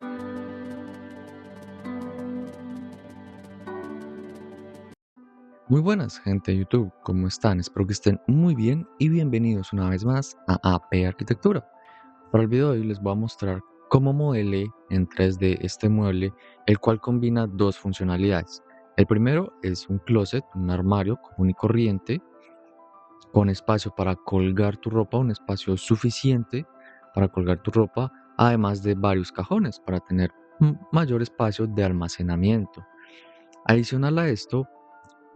Muy buenas, gente de YouTube, ¿cómo están? Espero que estén muy bien y bienvenidos una vez más a AP Arquitectura. Para el video de hoy les voy a mostrar cómo modelé en 3D este mueble, el cual combina dos funcionalidades. El primero es un closet, un armario común y corriente, con espacio para colgar tu ropa, un espacio suficiente para colgar tu ropa, además de varios cajones para tener un mayor espacio de almacenamiento. Adicional a esto,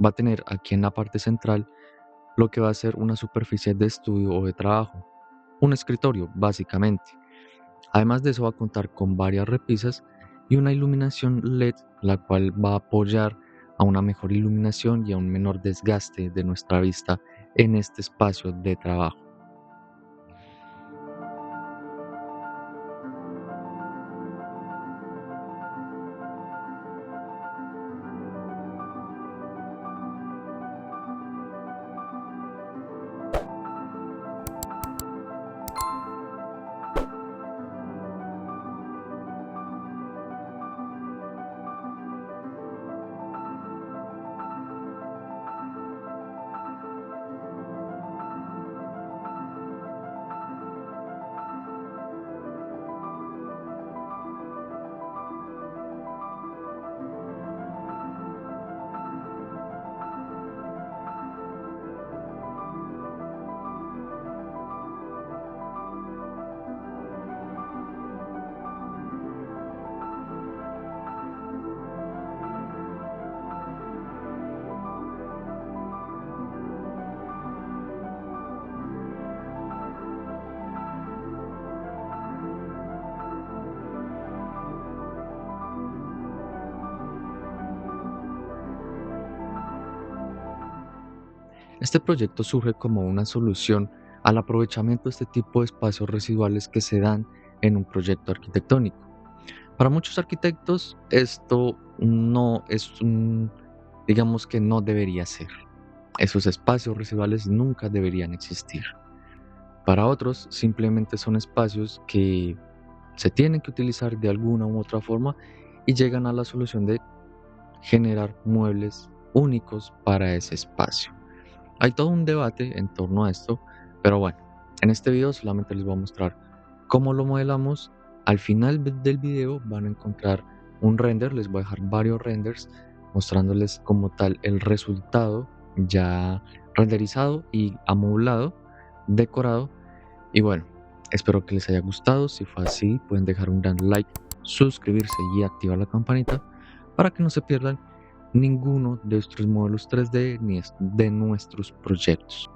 va a tener aquí en la parte central lo que va a ser una superficie de estudio o de trabajo, un escritorio básicamente. Además de eso va a contar con varias repisas y una iluminación LED, la cual va a apoyar a una mejor iluminación y a un menor desgaste de nuestra vista en este espacio de trabajo. Este proyecto surge como una solución al aprovechamiento de este tipo de espacios residuales que se dan en un proyecto arquitectónico. Para muchos arquitectos esto no es digamos que no debería ser. Esos espacios residuales nunca deberían existir. Para otros simplemente son espacios que se tienen que utilizar de alguna u otra forma y llegan a la solución de generar muebles únicos para ese espacio. Hay todo un debate en torno a esto, pero bueno, en este video solamente les voy a mostrar cómo lo modelamos. Al final del video van a encontrar un render, les voy a dejar varios renders mostrándoles como tal el resultado ya renderizado y amoblado, decorado. Y bueno, espero que les haya gustado. Si fue así, pueden dejar un gran like, suscribirse y activar la campanita para que no se pierdan ninguno de estos módulos 3D ni de nuestros proyectos.